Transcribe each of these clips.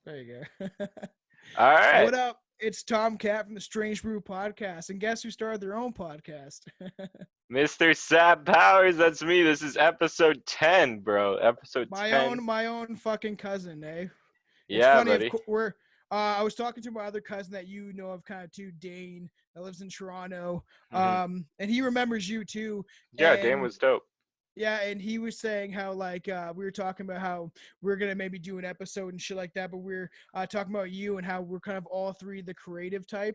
There you go. All right. What up? It's Tom Cat from the Strange Brew podcast, and guess who started their own podcast? Mr. Sap Powers, that's me. This is episode 10, bro. Episode my 10. own, my own fucking cousin, eh? It's Yeah, funny. Of buddy. course, I was talking to my other cousin that you know of, kind of too, Dane, that lives in Toronto. hmm And he remembers you too. Yeah, Dan And was dope. yeah, and he was saying how like we were talking about how we're gonna maybe do an episode and shit like that, but we're talking about you and how we're kind of all three the creative type.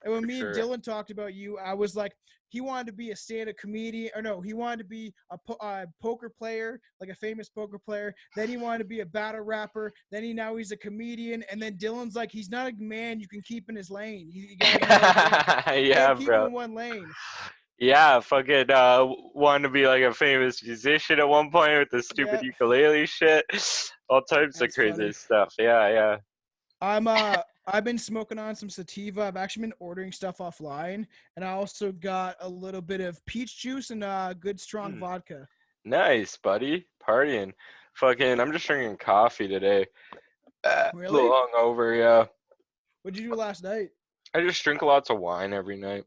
And when For me and sure. Dylan talked about you, I was like, he wanted to be a stand-up comedian, or no, he wanted to be a poker player, like a famous poker player. Then he wanted to be a battle rapper. Then now he's a comedian. And then Dylan's like, he's not a man you can keep in his lane. You gotta, Yeah, can't keep him bro. in one lane. Yeah, fucking wanted to be like a famous musician at one point with the stupid Yeah, ukulele shit. All types of that's crazy funny. stuff. Yeah, yeah. I've been smoking on some sativa. I've actually been ordering stuff offline, and I also got a little bit of peach juice and good strong Hmm. vodka. Nice, buddy. Partying. Fucking, I'm just drinking coffee today. A little Really? hungover, yeah. What'd you do last night? I just drink lots of wine every night.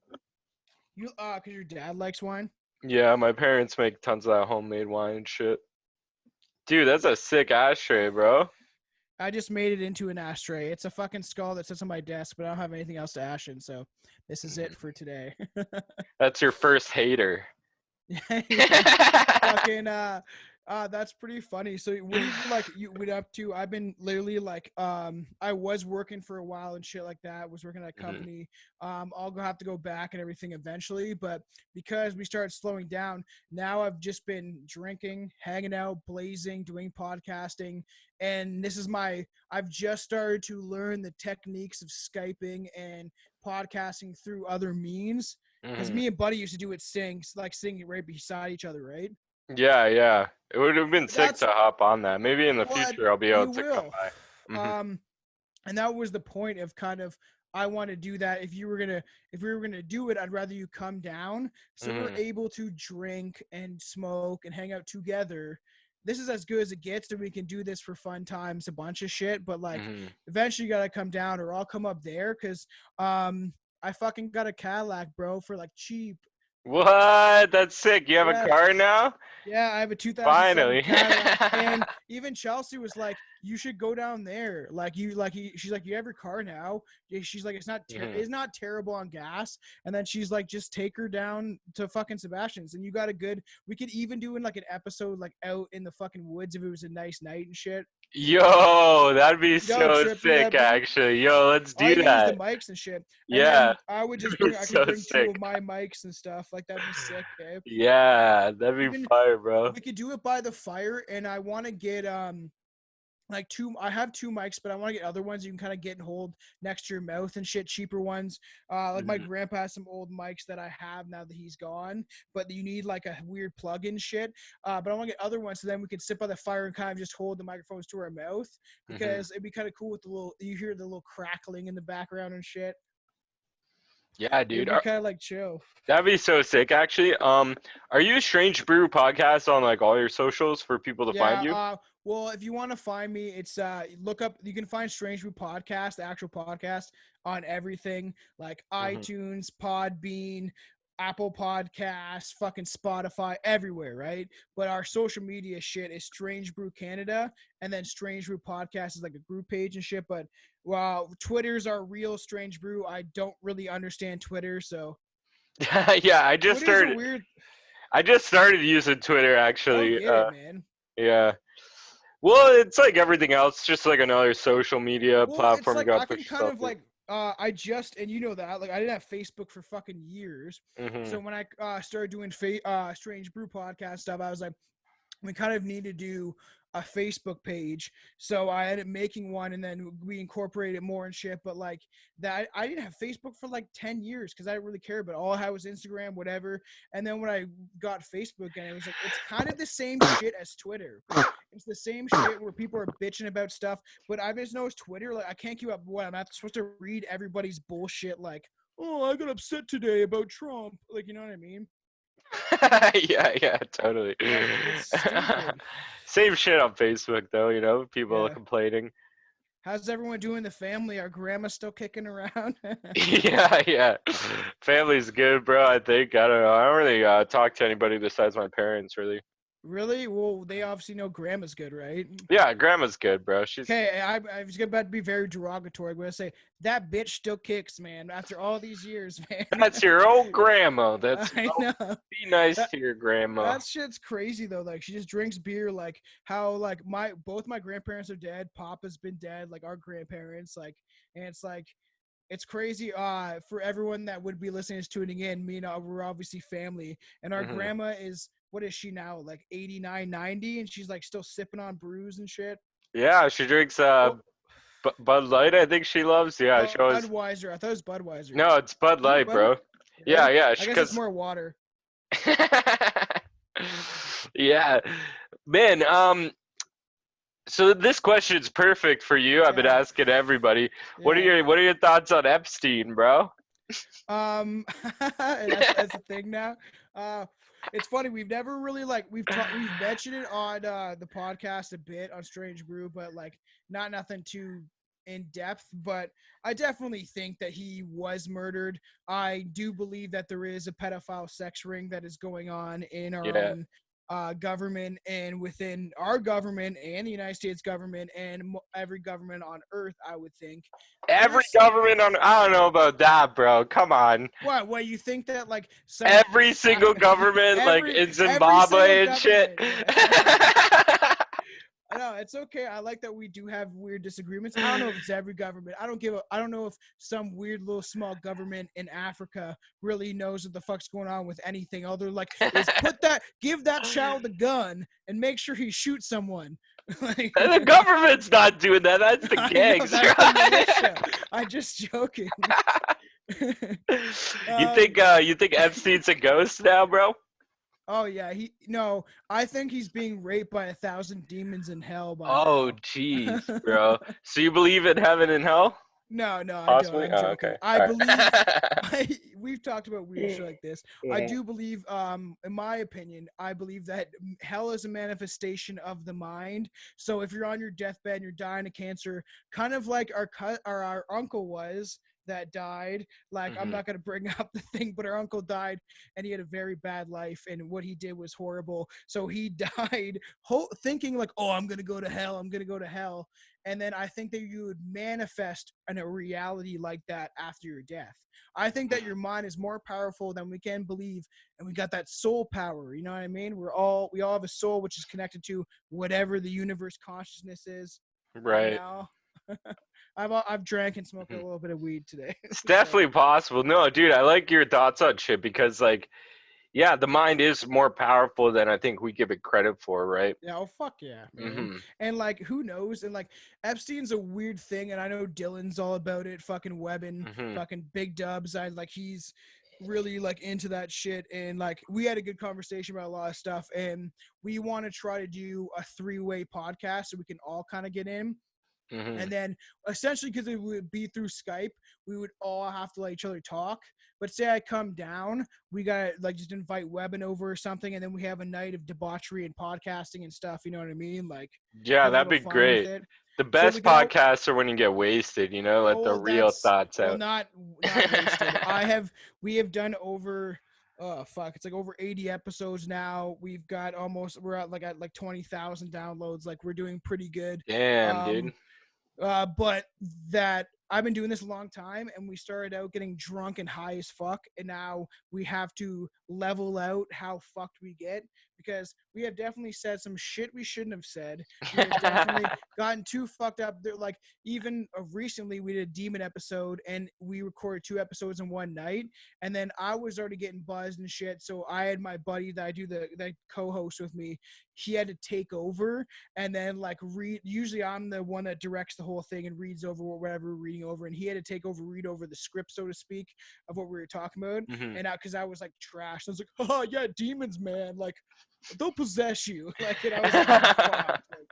You cause your dad likes wine. Yeah, my parents make tons of that homemade wine and shit. Dude, that's a sick ashtray, bro. I just made it into an ashtray. It's a fucking skull that sits on my desk, but I don't have anything else to ash in, so this is it Mhm. for today. That's your first hater. Yeah, fucking that's pretty funny. So what do you like you went up to? I've been literally like I was working for a while and shit like that, was working at a Mhm, company. I'll have to go back and everything eventually, but because we started slowing down, now I've just been drinking, hanging out, blazing, doing podcasting, and I've just started to learn the techniques of Skyping and podcasting through other means, because mhm. me and Buddy used to do it sitting right beside each other, right? Yeah, yeah. It would have been sick That's to hop on that. Maybe in the what future I'll be able you to come will. by. Um, and that was the point of kind of I want to do that. If we were gonna do it, I'd rather you come down so we're Mhm, able to drink and smoke and hang out together. This is as good as it gets that we can do this for fun times, a bunch of shit. But like, mhm. eventually you gotta come down, or I'll come up there because I fucking got a Cadillac, bro, for like cheap. What? That's sick. You have a Yeah, car now? yeah, I have a 2007 Finally. Cadillac, and even Chelsea was like, "You should go down there." She's like, "You have your car now." Yeah, she's like, Mhm. it's not terrible on gas." And then she's like, "Just take her down to fucking Sebastian's, and you got a good. We could even do in like an episode like out in the fucking woods if it was a nice night and shit. Yo, that'd be You know how so trippy sick, that'd be. actually. Yo, let's All do you need is the that. mics and shit, and Yeah, then I could it's bring so two of my sick. mics and stuff. Like that'd be sick, eh? Yeah, that'd be Even fire, bro. we could do it by the fire, and I want to get like two. I have two mics, but I want to get other ones you can kind of get and hold next to your mouth and shit, cheaper ones. Like my Mhm. grandpa has some old mics that I have now that he's gone, but you need like a weird plug-in shit. But I want to get other ones so then we can sit by the fire and kind of just hold the microphones to our mouth, Mhm. because it'd be kind of cool with the little, you hear the little crackling in the background and shit. Yeah, It'd dude. be kind of like chill. That'd be so sick, actually. Are you Strange Brew podcast on like all your socials for people to find Yeah. you? Well, if you want to find me, it's look up. You can find Strange Brew podcast, the actual podcast, on everything like Mhm. iTunes, Podbean, Apple Podcasts, fucking Spotify, everywhere, right? But our social media shit is Strange Brew Canada, and then Strange Brew Podcast is like a group page and shit. But well, Twitter's our real Strange Brew. I don't really understand Twitter, so Yeah, Twitter's a weird. I just started using Twitter, I don't actually. get it, man. Yeah. Well, it's like everything else, just like another social media Well, it's platform you like gotta I push can kind yourself of in. like I just, and you know that, like I didn't have Facebook for fucking years. So Mhm. when I started doing Strange Brew podcast stuff, I was like, we kind of need to do a Facebook page. So I ended up making one, and then we incorporated more and shit. But like that, I didn't have Facebook for like 10 years because I didn't really care. But all I had was Instagram, whatever. And then when I got Facebook, and it was like, it's kind of the same shit as Twitter. It's the same shit where people are bitching about stuff. But I just noticed Twitter, like I can't keep up with what I'm not supposed to read everybody's bullshit. Like, oh, I got upset today about Trump. Like, you know what I mean? Yeah, yeah, totally. Like, it's stupid. Same shit on Facebook though, people Yeah. complaining. How's everyone doing in the family? Our grandma still kicking around? Yeah. Family's good, bro. I think. I don't know. I don't really talk to anybody besides my parents, really. Really? Well, they obviously know grandma's good, right? Yeah, grandma's good, bro. She's Okay, I was about to be very derogatory. I'm gonna say that bitch still kicks, man. After all these years, man. that's your old grandma. That's I know be nice that to your grandma. that shit's crazy though. Like she just drinks beer. Like how like both my grandparents are dead. Papa's been dead. Like our grandparents. Like and it's like it's crazy for everyone that would be listening is tuning in. Me and we're obviously family, and our Hmm. grandma is what is she now, like 89, 90, and she's like still sipping on brews and shit. Yeah, she drinks Oh, Bud Light. I think she loves. Yeah, she always. Budweiser. I thought it was Budweiser. No, it's Bud Isn't it Light, Bud? bro. Yeah, Really? yeah. I guess it's Because more water. yeah, man. So this question is perfect for you. I've been Yeah, asking everybody. yeah. What are your thoughts on Epstein, bro? That's a thing now. Uh, it's funny. We've never really like we've mentioned it on the podcast a bit on Strange Brew, but like not nothing too in depth. But I definitely think that he was murdered. I do believe that there is a pedophile sex ring that is going on in our Yeah. own government and within our government and the United States government and every government on earth. I would think, and Every that's government on I don't know about that, bro. Come on. what? What you think that like some Every single government, like in every single Zimbabwe and shit. government? Yeah. I know it's okay. I like that we do have weird disagreements. I don't know if it's every government. I don't know if some weird little small government in Africa really knows what the fuck's going on with anything other like is give that child a gun and make sure he shoots someone. Like The government's not doing that. That's the I know gangster. that's the militia. I'm just joking. You think Epstein's a ghost now, bro? Oh yeah, no. I think he's being raped by 1,000 demons in hell by Oh, now. jeez, bro. So you believe in heaven and hell? No, I don't. Possibly. I'm Oh, joking. okay. I All believe right. we've talked about weird shit like this. I Mhm. do believe, in my opinion, I believe that hell is a manifestation of the mind. So if you're on your deathbed and you're dying of cancer, kind of like our uncle was that died. Like I'm Mhm. not gonna bring up the thing, but our uncle died and he had a very bad life, and what he did was horrible. So he died thinking like, oh, I'm gonna go to hell. I'm gonna go to hell. And then I think that you would manifest in a reality like that after your death. I think that your mind is more powerful than we can believe, and we got that soul power. You know what I mean? We all have a soul which is connected to whatever the universe consciousness is. I Right. know. I've drank and smoked a Mhm. little bit of weed today. It's So definitely possible. No, dude, I like your thoughts on shit because, like, yeah, the mind is more powerful than I think we give it credit for, right? yeah, oh fuck yeah, man. Mhm. And like who knows? And like Epstein's a weird thing, and I know Dylan's all about it, fucking webbing, Mhm. fucking big dubs. I like he's really like into that shit. And like we had a good conversation about a lot of stuff, and we want to try to do a three-way podcast so we can all kind of get in. Mhm. And then essentially because it would be through Skype, we would all have to let each other talk. But say I come down, we got like just invite Webin over or something, and then we have a night of debauchery and podcasting and stuff. You know what I mean? Like Yeah, have a that'd little be fun with great. it. The So we best could all podcasts are when you get wasted, you know, let the oh real that's thoughts well out. not wasted. We have done over oh fuck it's like over 80 episodes now. We're at like 20,000 downloads. Like we're doing pretty good. Damn, Um dude. but that I've been doing this a long time, and we started out getting drunk and high as fuck, and now we have to level out how fucked we get because we have definitely said some shit we shouldn't have said. We have definitely gotten too fucked up. They're like even recently we did a demon episode and we recorded 2 episodes in one night, and then I was already getting buzzed and shit. So I had my buddy that I do the co-host with me. He had to take over and then like read. Usually I'm the one that directs the whole thing and reads over whatever we're reading over, and he had to take over, read over the script, so to speak, of what we were talking about. Mhm. And because I was like trash, I was like, oh yeah, demons, man, like they'll possess you, like, and I was like getting fucked. Like,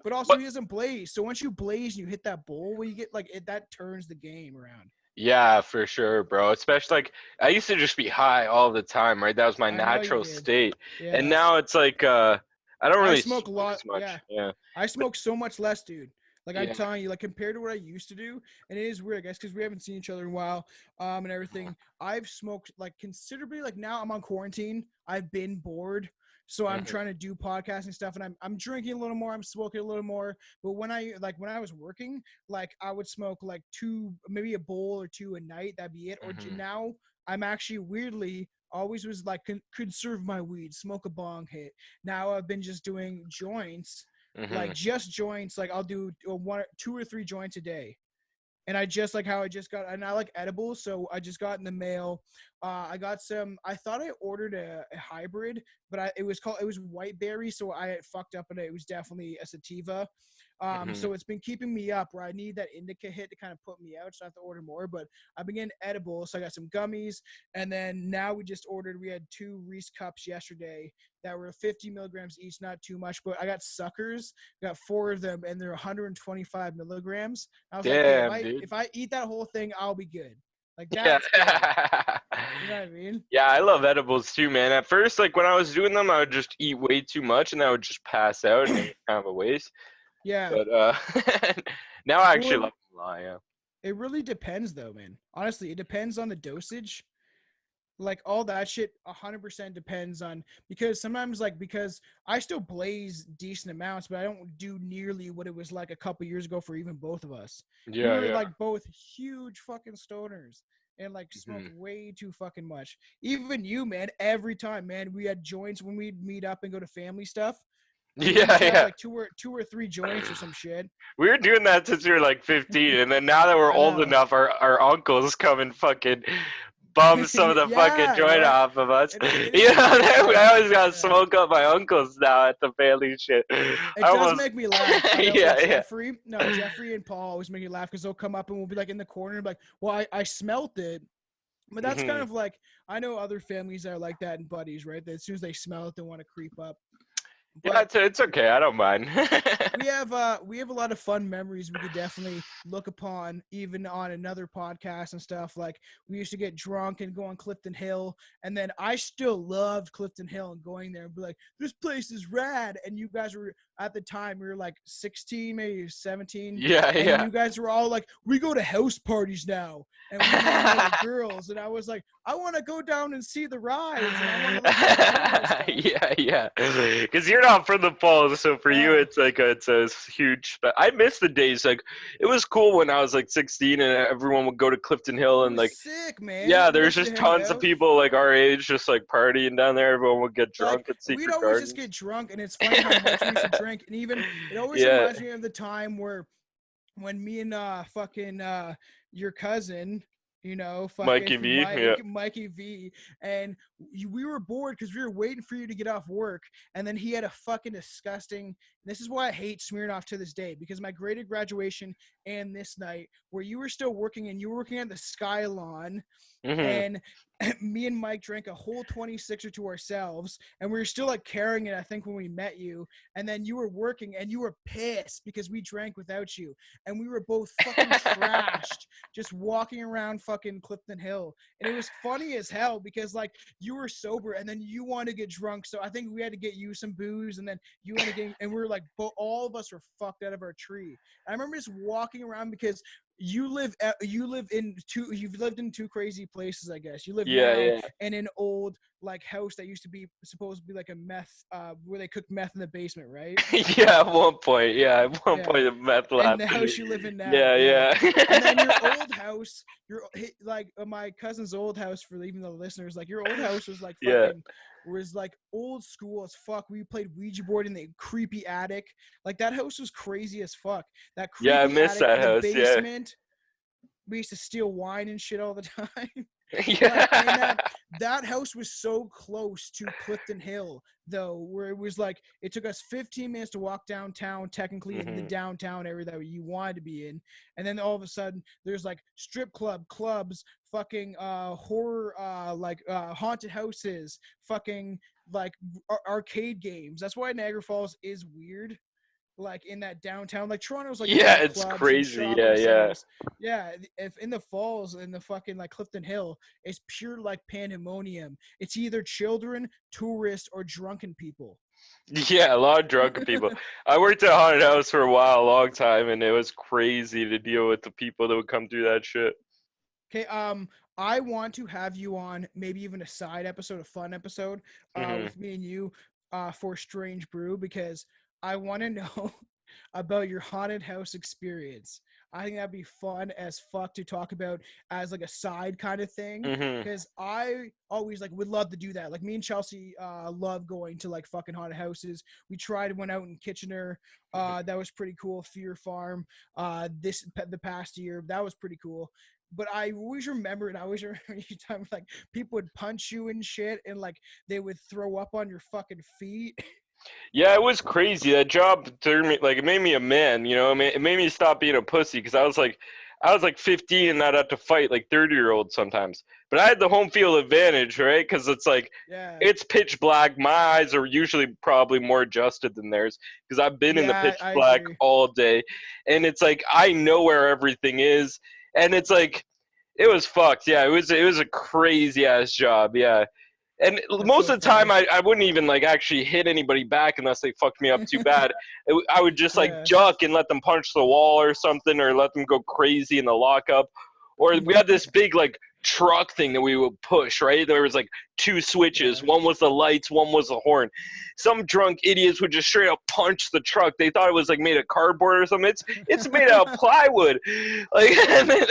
but also What? he doesn't blaze, so once you blaze and you hit that bowl, well, you get like that turns the game around. Yeah, for sure, bro. Especially like I used to just be high all the time, right? That was my I know you natural did. state. And Yeah, now it's like I don't I really smoke a smoke lot. as much. Yeah, Yeah. I smoke so much less, dude. Like I'm Yeah. telling you, like compared to what I used to do, and it is weird, I guess, because we haven't seen each other in a while, and everything. I've smoked like considerably. Like now I'm on quarantine. I've been bored, so I'm Mhm. trying to do podcasting stuff, and I'm drinking a little more. I'm smoking a little more. But when I was working, like I would smoke like two, maybe a bowl or two a night. That'd be it. Or Mhm. now I'm actually weirdly always was like conserve my weed, smoke a bong hit. Now I've been just doing joints, like Mhm. just joints. Like I'll do one, 2 or 3 joints a day. And I just like how I just got, and I like edibles, so I just got in the mail. I got some. I thought I ordered a hybrid, but it was white berry, so I had fucked up, and it was definitely a sativa. Mhm. So it's been keeping me up where I need that indica hit to kind of put me out, so I have to order more. But I've been getting edibles, so I got some gummies, and then now we had 2 Reese cups yesterday that were 50 milligrams each, not too much. But I got suckers, got 4 of them, and they're 125 milligrams. I was like, okay, Damn, dude. if I eat that whole thing, I'll be good. Like Yeah. that's good. You know what I mean? Yeah, I love edibles too, man. At first, like when I was doing them, I would just eat way too much and I would just pass out and it was kind of a waste. Yeah. But now I actually Well, love them a lot, yeah. it really depends though, man. Honestly, it depends on the dosage. Like all that shit 100% depends on, because sometimes like because I still blaze decent amounts, but I don't do nearly what it was like a couple years ago for even both of us. We Yeah, were yeah. like both huge fucking stoners and like smoked Mhm. way too fucking much. Even you, man, every time, man, we had joints when we'd meet up and go to family stuff. We Yeah, used to have yeah. like two or three joints or some shit. We were doing that since we were like 15, and then now that we're I old know. enough, our uncles come and fucking bum some of the fucking Yeah, joint yeah. off of us. It You is know, weird, man. I always gotta Yeah. smoke up my uncles now at the family shit. It I does almost, make me laugh. I know yeah, yeah. Jeffrey and Paul always make me laugh because they'll come up and we'll be like in the corner and be like, well, I smelt it. But that's kind Hmm. of like, I know other families that are like that and buddies, right? That as soon as they smell it, they want to creep up. Yeah, But it's okay. I don't mind. we have a lot of fun memories we could definitely look upon even on another podcast and stuff. Like we used to get drunk and go on Clifton Hill, and then I still loved Clifton Hill and going there and be like, this place is rad. And you guys were at the time, we were like 16, maybe 17, Yeah, and yeah. you guys were all like, we go to house parties now and we hang out with girls. And I was like, I want to go down and see the rides and I want to like get stoned and stuff. Yeah, yeah. Because you're not from the falls, so for you, No, it's a huge. But I miss the days. Like it was cool when I was like 16 and everyone would go to Clifton Hill it and was like sick, man. yeah, We there's used to just hang tons of out. people like our age just like partying down there. Everyone would get Like drunk at we'd Secret always just Gardens. get drunk, and it's funny how much we used to drink. And even it always Yeah, reminds me of the time where when me and fucking your cousin, fucking Mikey V. Yeah. Mikey V, and we were bored because we were waiting for you to get off work, and then he had a fucking disgusting. This is why I hate Smirnoff to this day, because my graded graduation and this night where you were still working and you were working at the Skylon, Hmm. and me and Mike drank a whole 26er to ourselves, and we were still like carrying it, I think, when we met you. And then you were working and you were pissed because we drank without you. And we were both fucking trashed, just walking around fucking Clifton Hill. And it was funny as hell because like you were sober and then you wanted to get drunk. So I think we had to get you some booze, and then you wanted to get, and we were like, all of us were fucked out of our tree. I remember just walking around because you've lived in two crazy places, I guess. You live Yeah, now yeah. in an old like house that used to be supposed to be like a meth where they cook meth in the basement, right? Yeah, at one point. Yeah, at one Yeah. point the meth And lab. the house you live in now, Yeah, yeah. And then your yeah. old house, like my cousin's old house, for even the listeners, like your old house was like Yeah. fucking was like old school as fuck. We played Ouija board in the creepy attic. Like that house was crazy as fuck. That Yeah, I creepy miss attic, that the house. Yeah. basement. We used to steal wine and shit all the time. Like, and Yeah. that house was so close to Clifton Hill, though, where it was like it took us 15 minutes to walk downtown, technically in the Hmm. downtown area that you wanted to be in. And then all of a sudden there's like strip clubs, fucking horror like haunted houses, fucking like arcade games. That's why Niagara Falls is weird, like in that downtown, like Toronto's like full Yeah, of it's clubs and crazy. Yeah, shopping yeah. centers. Yeah, if in the falls in the fucking like Clifton Hill, it's pure like pandemonium. It's either children, tourists, or drunken people. Yeah, a lot of drunk people. I worked at a haunted house for a while, a long time, and it was crazy to deal with the people that would come through that shit. Okay, I want to have you on maybe even a side episode, a fun episode, Hmm. with me and you, for Strange Brew because I want to know about your haunted house experience. I think that'd be fun as fuck to talk about as like a side kind of thing. Hmm. Cause I always like would love to do that. Like me and Chelsea love going to like fucking haunted houses. We tried one out in Kitchener. That was pretty cool. Fear Farm. The past year. That was pretty cool. But I always remember, and I always remember each time like people would punch you and shit, and like they would throw up on your fucking feet. Yeah, it was crazy. That job turned me like it made me a man. It made me stop being a pussy because I was like 15 and I'd have to fight like 30-year-olds sometimes. But I had the home field advantage, right? Because it's like Yeah, it's pitch black. My eyes are usually probably more adjusted than theirs because I've been in the yeah, pitch I black agree. all day, and it's like I know where everything is, and it's like it was fucked. Yeah, it was a crazy ass job. Yeah, and That's most so of the time, funny. I wouldn't even like actually hit anybody back unless they fucked me up too bad. I would just like Yeah. duck and let them punch the wall or something, or let them go crazy in the lockup. Or we had this big like truck thing that we would push. Right, there was like two switches. Yeah. One was the lights, one was the horn. Some drunk idiots would just straight up punch the truck. They thought it was like made of cardboard or something. It's made out of plywood. Like,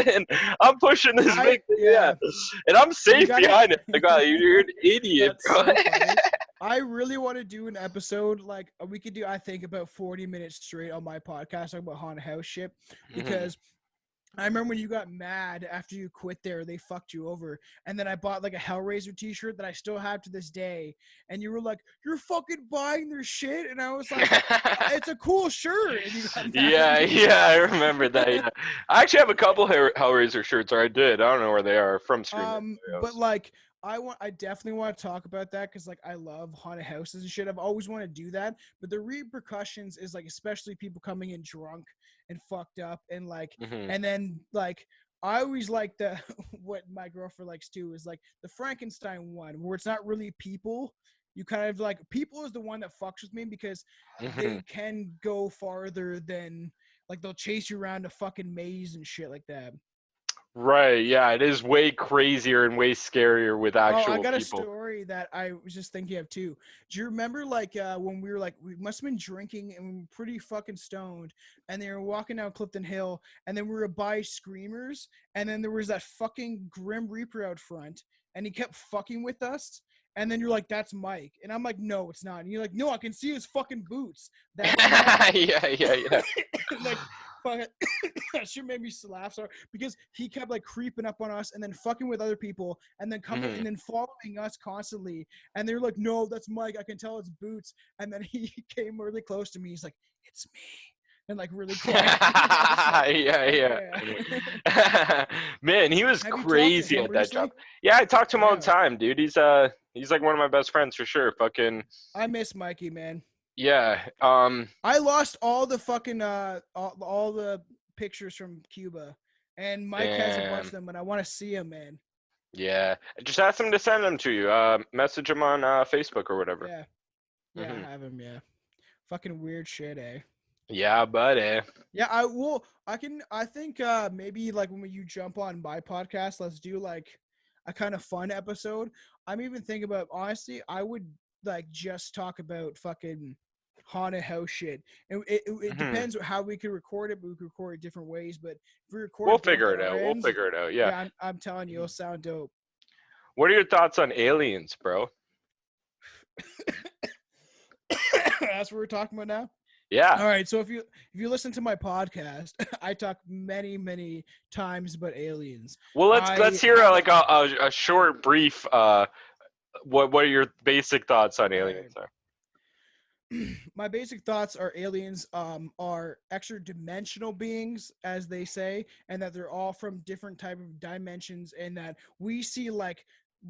and I'm pushing this big thing, yeah, Yeah. and I'm We safe gotta. behind it. Like, oh, you're an idiot, That's bro. so funny. I really want to do an episode like we could do. I think about 40 minutes straight on my podcast talking about haunted house shit Mhm. because I remember when you got mad after you quit there, they fucked you over. And then I bought like a Hellraiser t-shirt that I still have to this day. And you were like, "You're fucking buying their shit." And I was like, "It's a cool shirt." And you got mad at Yeah, me. yeah, I remember that. Yeah, I actually have a couple Hellraiser shirts, or I did. I don't know where they are from Screaming But Studios. like I definitely want to talk about that because like I love haunted houses and shit. I've always wanted to do that, but the repercussions is like especially people coming in drunk and fucked up and like Hmm. and then like I always like the what my girlfriend likes too is like the Frankenstein one where it's not really people. You kind of like people is the one that fucks with me because Hmm. they can go farther than like they'll chase you around a fucking maze and shit like that. Right. Yeah, it is way crazier and way scarier with Oh, I actual got a people. story that I was just thinking of too. Do you remember like when we were like we must have been drinking and we were pretty fucking stoned and they were walking down Clifton Hill and then we were by Screamers and then there was that fucking Grim Reaper out front and he kept fucking with us and then you're like that's Mike and I'm like no it's not and you're like no I can see his fucking boots that's Mike Yeah, yeah, yeah. like fuck it. That shit made me laugh sorry because he kept like creeping up on us and then fucking with other people and then coming Hmm. and then following us constantly and they're like no that's Mike I can tell it's boots and then he came really close to me he's like it's me and like really quiet and I was like Yeah, okay yeah. Man, he was have you talked to crazy him at that job. recently Yeah, I talk to him all the yeah time, dude. He's like one of my best friends for sure. Fucking I miss Mikey man yeah. I lost all the fucking all the pictures from Cuba and Mike has a bunch of Damn. them and I want to see him man Yeah. Just ask him to send them to you. Message him on Facebook or whatever. yeah yeah I Hmm. have him yeah fucking weird shit eh Yeah, buddy. Yeah, I will. I can. I think maybe like when you jump on my podcast, let's do like a kind of fun episode. I'm even thinking about honestly, I would like just talk about fucking haunted house shit. And it Hmm. depends how we could record it, but we could record it different ways. But if we record We'll it both figure at it our out. We'll ends, figure it out. Yeah. yeah, I'm telling you, it'll sound dope. What are your thoughts on aliens, bro? That's what we're talking about now. Yeah. All right, so if you listen to my podcast, I talk many times about aliens. Well, let's I hear have like a short, brief. What are your basic thoughts on all aliens? right. My basic thoughts are aliens are extra dimensional beings as they say and that they're all from different type of dimensions and that we see like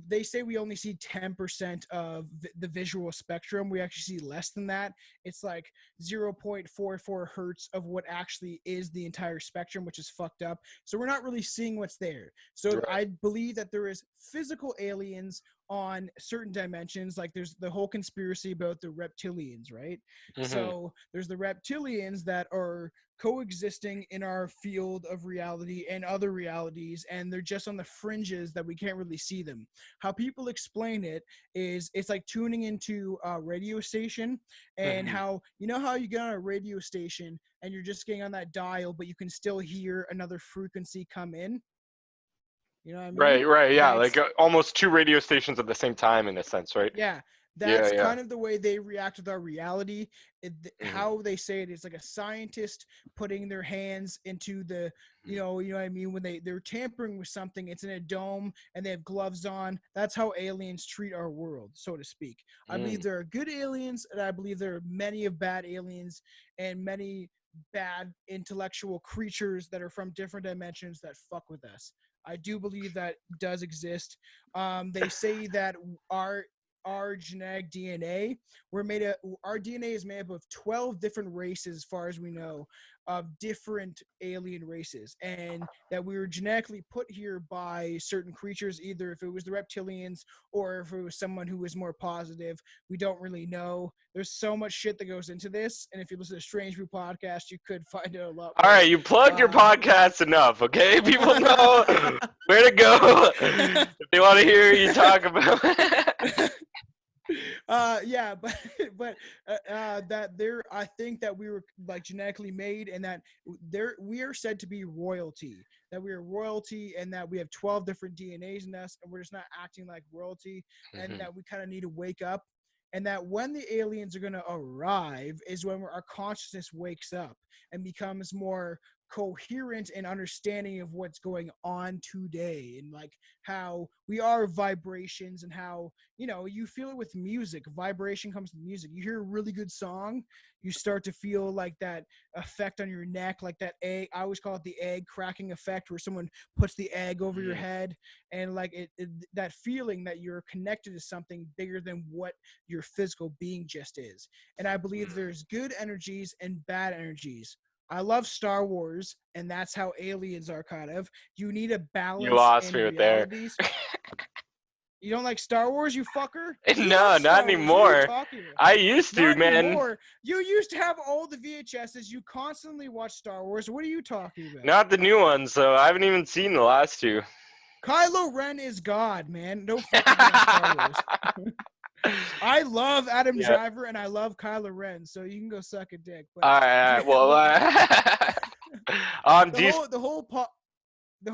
they say we only see 10% of the visual spectrum. We actually see less than that. It's like 0.44 hertz of what actually is the entire spectrum, which is fucked up. So we're not really seeing what's there. So Right. I believe that there is physical aliens on certain dimensions. Like there's the whole conspiracy about the reptilians, right? Mhm. So there's the reptilians that are coexisting in our field of reality and other realities, and they're just on the fringes that we can't really see them. How people explain it is it's like tuning into a radio station, and Mhm. how you know how you get on a radio station and you're just getting on that dial but you can still hear another frequency come in, you know what I mean? Right, right, yeah, like That's almost two radio stations at the same time in a sense, right? yeah, Yeah, that's yeah. kind of the way they react with our reality. Mhm. How they say it is like a scientist putting their hands into the, Mhm. you know what I mean. When they're tampering with something, it's in a dome and they have gloves on. That's how aliens treat our world, so to speak. I believe Mm. there are good aliens, and I believe there are many of bad aliens and many bad intellectual creatures that are from different dimensions that fuck with us. I do believe that does exist. They say that our our genetic DNA. Our DNA is made up of 12 different races, as far as we know, of different alien races, and that we were genetically put here by certain creatures, either if it was the reptilians or if it was someone who was more positive. We don't really know. There's so much shit that goes into this, and if you listen to Strange Brew podcast, you could find out a lot All right, more. you plugged your Uh, podcast enough, okay? People know where to go if they want to hear you talk about. yeah, but that there I think that we were like genetically made, and that there we are said to be royalty, that we are royalty, and that we have 12 different DNAs in us, and we're just not acting like royalty, and Mhm. that we kind of need to wake up, and that when the aliens are going to arrive is when our consciousness wakes up and becomes more coherent and understanding of what's going on today, and like how we are vibrations, and how, you know, you feel it with music. Vibration comes to music. You hear a really good song, you start to feel like that effect on your neck, like that egg. I always call it the egg cracking effect, where someone puts the egg over your Mhm. head, and like that feeling that you're connected to something bigger than what your physical being just is. And I believe there's good energies and bad energies. I love Star Wars, and that's how aliens are kind of. You need a You balance lost in me with there. realities. You don't like Star Wars, you fucker? You love No, not Star Wars. What are you anymore. talking about? I used to, Not man. anymore. You used to have all the VHSs. You constantly watch Star Wars. What are you talking about? Not the new ones, so I haven't even seen the last two. Kylo Ren is God, man. Don't fuck with me on Star Wars. I love Adam Yeah. Driver and I love Kylo Ren, so you can go suck a dick. But All right, all right. Well, but do you, the go whole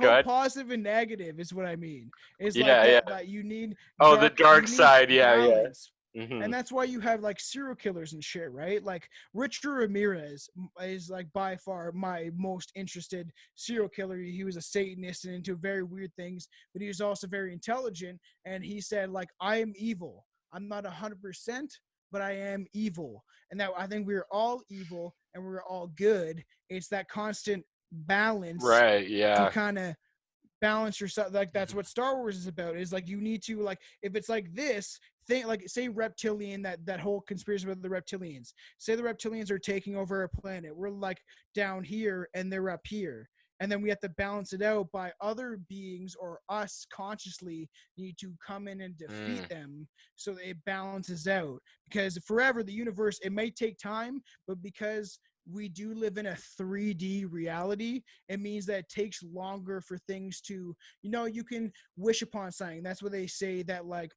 ahead. positive and negative is what I mean. Is like Yeah, yeah. that you need Oh, the dark you need side. Yeah, yeah. balance. Mhm. And that's why you have like serial killers and shit, right? Like Richard Ramirez is like by far my most interested serial killer. He was a Satanist and into very weird things, but he was also very intelligent. And he said, like, I am evil. I'm not 100%, but I am evil. And that I think we're all evil and we're all good. It's that constant balance Right. to Yeah. kind of balance yourself. Like that's Mhm. what Star Wars is about, is like you need to, like, if it's like this thing, like say reptilian, that whole conspiracy about the reptilians, say the reptilians are taking over a planet, we're like down here and they're up here, and then we have to balance it out by other beings, or us consciously need to come in and defeat Mm. them so that it balances out. Because forever the universe, it may take time, but because we do live in a 3D reality, it means that it takes longer for things to, you know, you can wish upon something. That's what they say, that like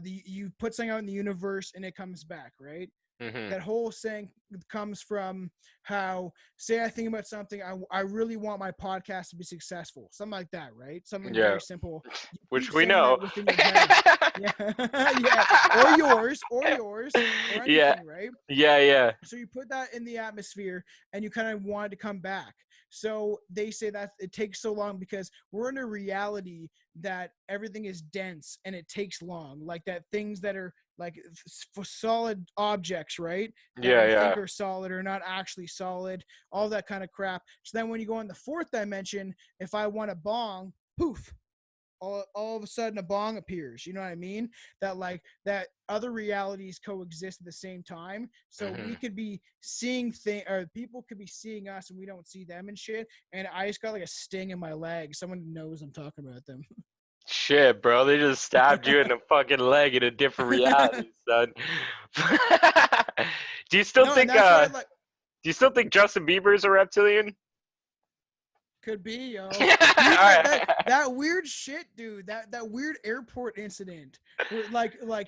you put something out in the universe and it comes back, right? Mhm. That whole saying comes from how, say I think about something, I really want my podcast to be successful, something like that, right? Something Yeah. very simple. You Which keep we saying know. that within your head. Yeah. Yeah, or yours or Yeah. anything, right? Yeah. Yeah. So you put that in the atmosphere and you kind of want it to come back. So they say that it takes so long because we're in a reality that everything is dense and it takes long, like that things that are like for solid objects, right, that Yeah. we Yeah. think are solid are not actually solid, all that kind of crap. So then when you go in the fourth dimension, if I want a bong, poof, all of a sudden a bong appears, you know what I mean? That like that other realities coexist at the same time, so we Mhm. could be seeing thing, or people could be seeing us and we don't see them and shit. And I just got like a sting in my leg. Someone knows I'm talking about them. Shit, bro. They just stabbed you in the fucking leg in a different reality, son. Do you still No, and think that's why like do you still think Justin Bieber is a reptilian? could be, All yo. He that that right. that weird shit, dude. That weird airport incident where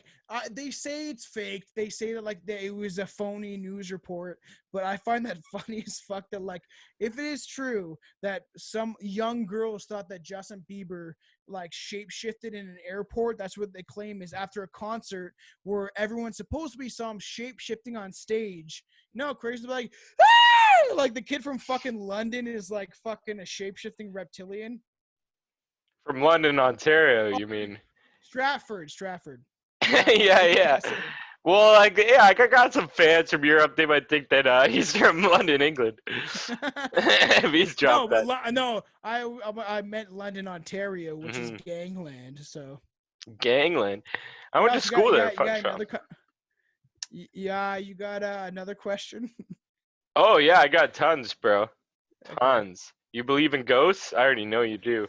they say it's fake. They say that it was a phony news report, but I find that funny as fuck. That like if it is true that some young girls thought that Justin Bieber like shapeshifted in an airport, that's what they claim is after a concert where everyone supposed to be saw him shape shifting on stage. No, crazy like. Ah! Like the kid from fucking London is like fucking a shape-shifting reptilian. From London, Ontario, you mean? Stratford. Yeah, yeah. That's it. Well, like, yeah, I got some fans from Europe. They might think that he's from London, England. If he's No, dropped but that. no, I meant London, Ontario, which is Hmm. gangland. So Gangland. I what went to else? You got school you there. got you Fun got fact. another. Yeah, you got another question. Oh yeah, I got tons, bro. Okay, Tons. You believe in ghosts? I already know you do.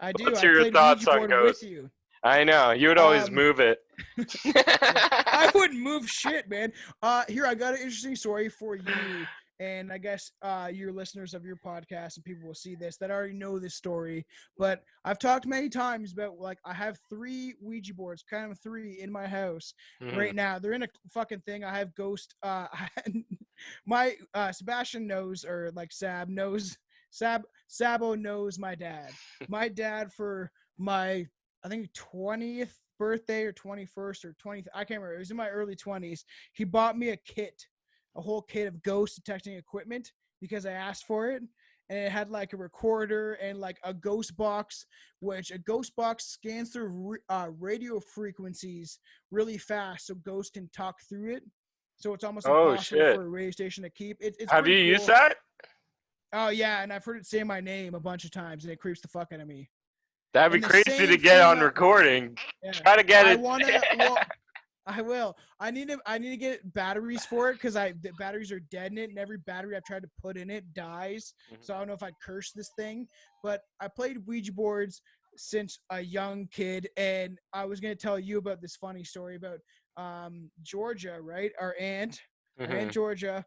I do. Let's I hear your played thoughts Ouija on board with ghosts. you. I know you would always Um, move it. Yeah, I wouldn't move shit, man. Here I got an interesting story for you, and I guess your listeners of your podcast and people will see this that already know this story. But I've talked many times about like I have 3 Ouija boards, kind of 3 in my house Mhm. right now. They're in a fucking thing. I have ghost. My Sebastian knows, or like Sab knows. Sabo knows my dad. My dad for my I think 20th birthday or 21st or 20th. I can't remember. It was in my early 20s. He bought me a whole kit of ghost detecting equipment because I asked for it. And it had like a recorder and like a ghost box, which a ghost box scans through radio frequencies really fast so ghosts can talk through it. So it's almost Oh impossible shit. for a radio station to keep. It's Have you pretty used cool. that? Oh, yeah. And I've heard it say my name a bunch of times and it creeps the fuck out of me. That'd be And the crazy to same get thing on recording. yeah. Try to get I it. wanna well I will. I need to get batteries for it because the batteries are dead in it, and every battery I've tried to put in it dies. So I don't know if I'd curse this thing. But I played Ouija boards since a young kid, and I was gonna tell you about this funny story about Georgia, right? Our aunt Mhm. Georgia.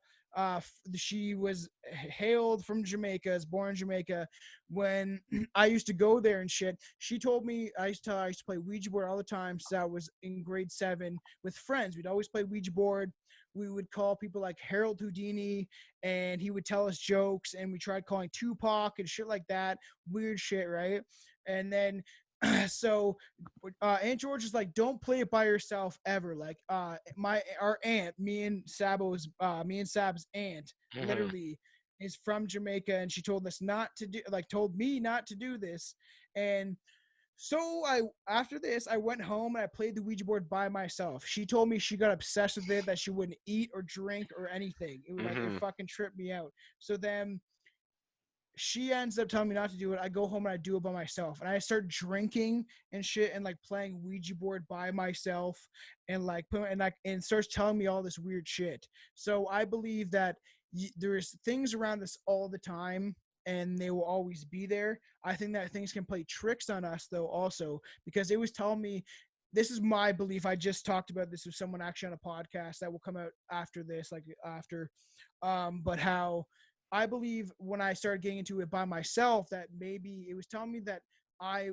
She was hailed from Jamaica, is born in Jamaica. When I used to go there and shit, she told me I used to play Ouija board all the time since I was in grade 7 with friends. We'd always play Ouija board. We would call people like Harold Houdini, and he would tell us jokes. And we tried calling Tupac and shit like that, weird shit, right? And then so Aunt George is like, don't play it by yourself ever. Like our aunt, me and Sab's aunt, Mhm. literally is from Jamaica, and she told us not to do, like, told me not to do this. And so after this, I went home and I played the Ouija board by myself. She told me she got obsessed with it, that she wouldn't eat or drink or anything. It was like it Mhm. fucking tripped me out. So then she ends up telling me not to do it. I go home and I do it by myself, and I start drinking and shit, and like playing Ouija board by myself, and and starts telling me all this weird shit. So I believe that there's things around us all the time, and they will always be there. I think that things can play tricks on us though, also because it was telling me. This is my belief. I just talked about this with someone actually on a podcast that will come out after this, like after, but how I believe when I started getting into it by myself that maybe it was telling me that I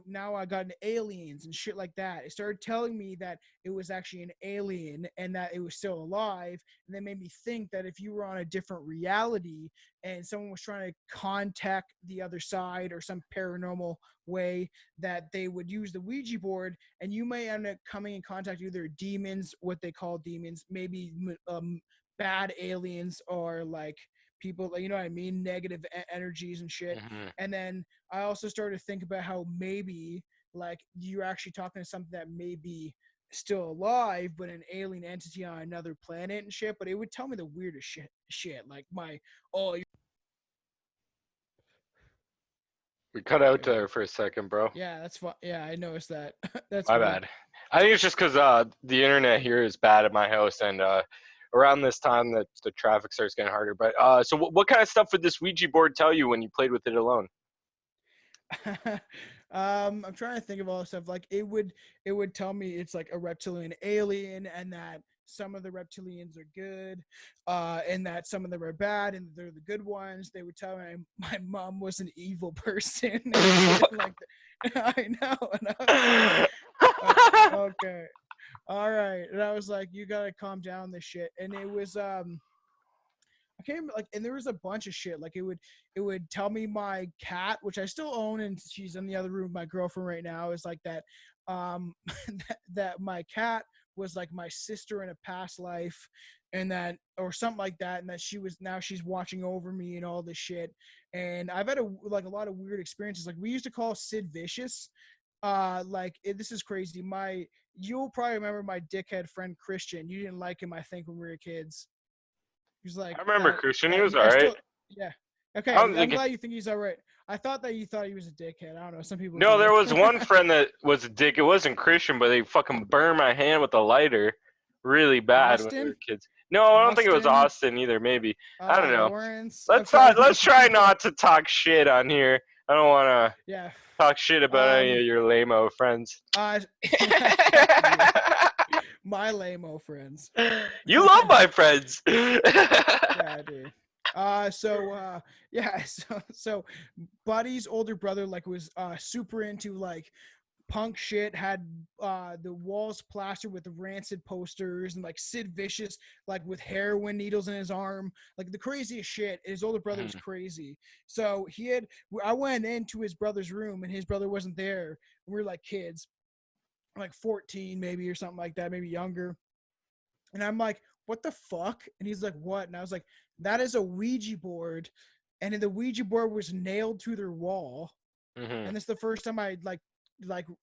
got into aliens and shit like that. It started telling me that it was actually an alien and that it was still alive. And that made me think that if you were on a different reality and someone was trying to contact the other side or some paranormal way, that they would use the Ouija board, and you may end up coming in contact with either demons, what they call demons, maybe bad aliens, or like people, you know what I mean, negative energies and shit. Mhm. And then I also started to think about how maybe like you're actually talking to something that may be still alive but an alien entity on another planet and shit. But it would tell me the weirdest shit like my oh We cut out you're, there for a second, bro. yeah, that's fun. Yeah, I noticed that. That's My weird. bad. I think it's just because the internet here is bad at my house, and around this time that the traffic starts getting harder. But so, what kind of stuff would this Ouija board tell you when you played with it alone? I'm trying to think of all the stuff. Like it would tell me it's like a reptilian alien, and that some of the reptilians are good, and that some of them are bad, and they're the good ones. They would tell me my mom was an evil person and shit like that. I know, and I was like, okay, all right, and I was like, you gotta calm down this shit, and it was I can't remember, like, and there was a bunch of shit. Like it would tell me my cat, which I still own, and she's in the other room with my girlfriend right now, is like that, that my cat was like my sister in a past life, and that or something like that, and that she's watching over me and all this shit. And I've had a lot of weird experiences. Like we used to call Sid Vicious. This is crazy. You'll probably remember my dickhead friend Christian. You didn't like him, I think, when we were kids. He's I like, remember Christian. He was I alright. still, yeah. I Okay, don't I'm think. glad you think he's all right. I thought that you thought he was a dickhead. I don't know. Some people No, do. there was one friend that was a dick. It wasn't Christian, but they fucking burned my hand with a lighter, really bad when we Austin, were kids. No, I don't think it was Austin, Austin either. Maybe I don't know. Lawrence. Let's Okay, a not. Let's bunch of try people. not to talk shit on here. I don't want to Yeah. talk shit about any Um. of your lame-o friends. Fuck you, my lame-o friends. You love my friends. Yeah, dude. Yeah. So, Buddy's older brother like was super into like punk shit, had the walls plastered with rancid posters, and like Sid Vicious like with heroin needles in his arm, like the craziest shit. His older brother was Mhm, crazy. So I went into his brother's room and his brother wasn't there. We were like kids, like 14 maybe or something like that, maybe younger. And I'm like, what the fuck? And he's like, what? And I was like, that is a Ouija board. And then the Ouija board was nailed to their wall. mhm, And this is the first time I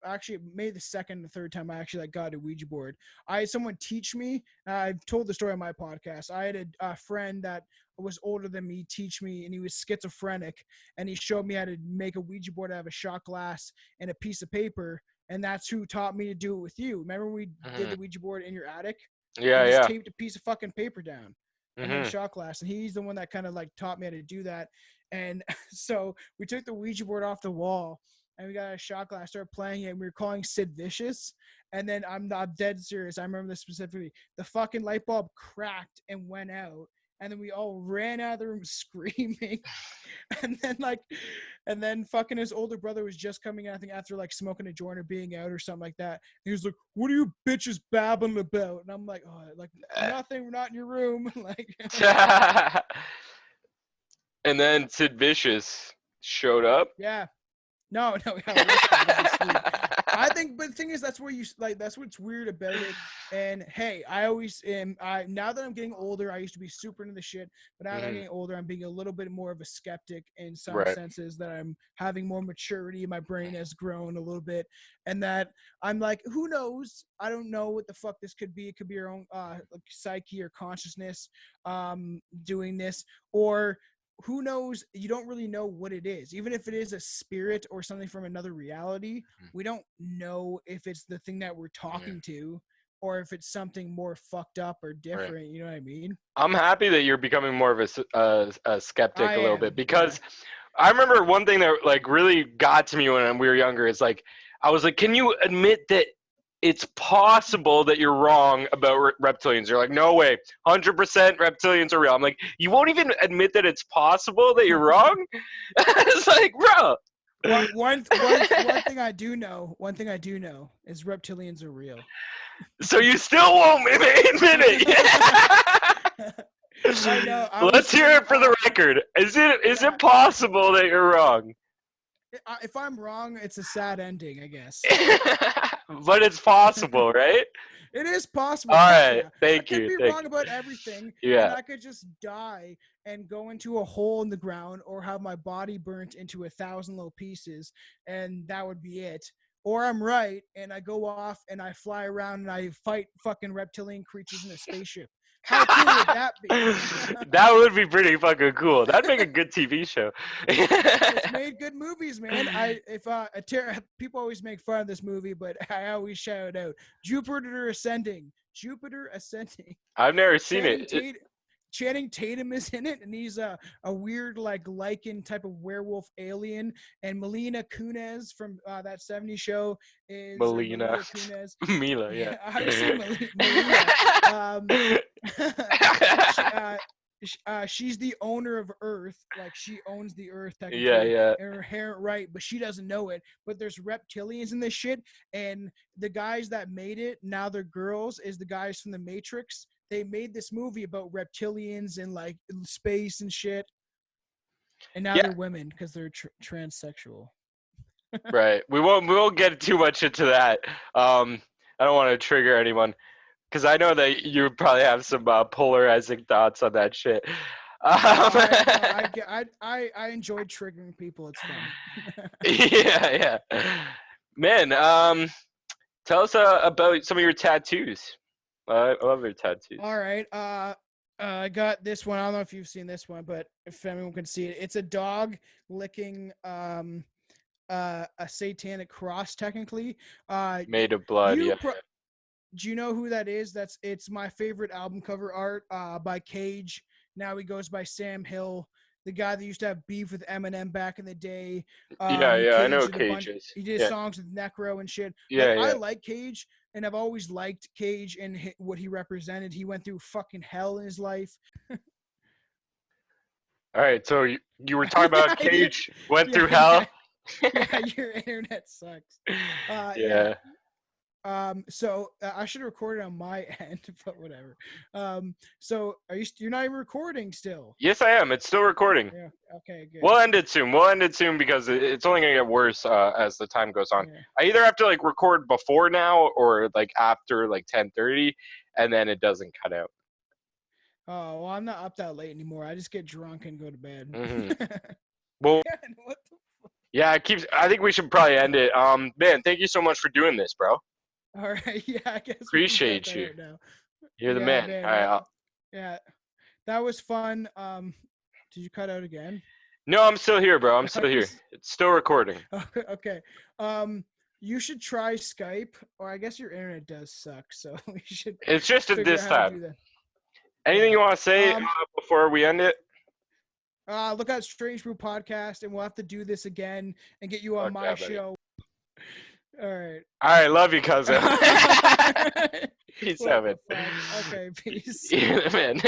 actually maybe the second and third time I actually like got a Ouija board. I had someone teach me. I've told the story on my podcast. I had a friend that was older than me teach me, and he was schizophrenic, and he showed me how to make a Ouija board out of a shot glass and a piece of paper. And that's who taught me to do it with you. Remember when we did mhm. the Ouija board in your attic? Yeah, We just yeah. taped a piece of fucking paper down and then Mhm, shot glass. And he's the one that kind of like taught me how to do that. And so we took the Ouija board off the wall and we got a shot glass, started playing it, and we were calling Sid Vicious. And then I'm not dead serious. I remember this specifically. The fucking light bulb cracked and went out. And then we all ran out of the room screaming. And then fucking his older brother was just coming out, I think after like smoking a joint or being out or something like that. He was like, what are you bitches babbling about? And I'm like, oh, like nothing, we're not in your room. Like and then Sid Vicious showed up. yeah. No, no, yeah, literally, I was asleep. I think, but the thing is, that's where you like. That's what's weird about it. And hey, I always am. I now that I'm getting older, I used to be super into the shit, but now that I'm Mhm, getting older, I'm being a little bit more of a skeptic in some right. senses. That I'm having more maturity. My brain has grown a little bit, and that I'm like, who knows? I don't know what the fuck this could be. It could be your own like psyche or consciousness doing this, or who knows, you don't really know what it is, even if it is a spirit or something from another reality. We don't know if it's the thing that we're Yeah, talking to or if it's something more fucked up or right. different, you know what I mean? I'm happy that you're becoming more of a skeptic I a little bit am, yeah. because I remember one thing that like really got to me when we were younger is like I was like, can you admit that it's possible that you're wrong about reptilians? You're like, no way, 100% reptilians are real. I'm like, you won't even admit that it's possible that you're wrong. It's like, bro. One thing I do know, is reptilians are real. So you still won't admit it. I know. I was Let's hear in it for the record. Is yeah, it possible that you're wrong? if I'm wrong, it's a sad ending, I guess. But it's possible, right? It is possible. All Fuck right. yeah. I Thank could you. be Thank wrong about everything, you. and Yeah. I could just die and go into a hole in the ground or have my body burnt into 1,000 little pieces, and that would be it. Or I'm right, and I go off and I fly around and I fight fucking reptilian creatures in a spaceship. How cool would that be? That would be pretty fucking cool. That'd make a good TV show. It's made good movies, man. People always make fun of this movie, but I always shout out Jupiter Ascending. Jupiter Ascending. I've never seen Channing it. Tatum. Channing Tatum is in it, and he's a weird like lichen type of werewolf alien. And Melina Kunis from that '70s show is or Melina. Malia Kunis. Mila, yeah. Yeah, I would say Melina. Um, she, she's the owner of Earth. Like she owns the Earth Yeah, technically yeah. in her inherent right, but she doesn't know it. But there's reptilians in this shit, and the guys that made it, now they're girls, is the guys from the Matrix. They made this movie about reptilians and like space and shit, and now Yeah, they're women because they're transsexual. right. We won't get too much into that. I don't want to trigger anyone because I know that you probably have some polarizing thoughts on that shit. I enjoy triggering people. It's fun. Yeah, yeah. Man, tell us about some of your tattoos. I love your tattoos. All right. I got this one. I don't know if you've seen this one, but if anyone can see it, it's a dog licking a satanic cross. Technically, Made of blood, you yeah. pro- do you know who that is? It's my favorite album cover art by Cage. Now he goes by Sam Hill, the guy that used to have beef with Eminem back in the day. Yeah, yeah, I know Cage did a bunch. cages. He did Yeah, songs with Necro and shit. Like yeah, I yeah. like Cage, and I've always liked Cage and what he represented. He went through fucking hell in his life. All right, so you were talking about yeah, Cage went yeah, through yeah, hell. yeah. Your internet sucks. Yeah. Yeah. So I should have recorded on my end, but whatever. So you're not even recording still? Yes, I am. It's still recording. Yeah. Okay. Good. We'll end it soon. We'll end it soon because it's only gonna get worse as the time goes on. Yeah. I either have to like record before now or like after like 10:30, and then it doesn't cut out. Oh well, I'm not up that late anymore. I just get drunk and go to bed. Hmm. Well, Yeah, what the yeah, it keeps. I think we should probably end it. Man, thank you so much for doing this, bro. All right. Yeah, I guess we can cut Appreciate that you. out now. You're the Yeah, man. man. All right. Yeah, that was fun. Did you cut out again? No, I'm still here, bro. I'm still here. It's still recording. Okay. You should try Skype, or I guess your internet does suck, so we should It's just at figure this out how to do time. that. Anything Yeah. you want to say before we end it? Look at Strange Brew podcast, and we'll have to do this again and get you on Fuck my yeah, buddy. show. All right. All right, love you, cousin. Peace What out, the man. fuck? Okay, peace. You're the man.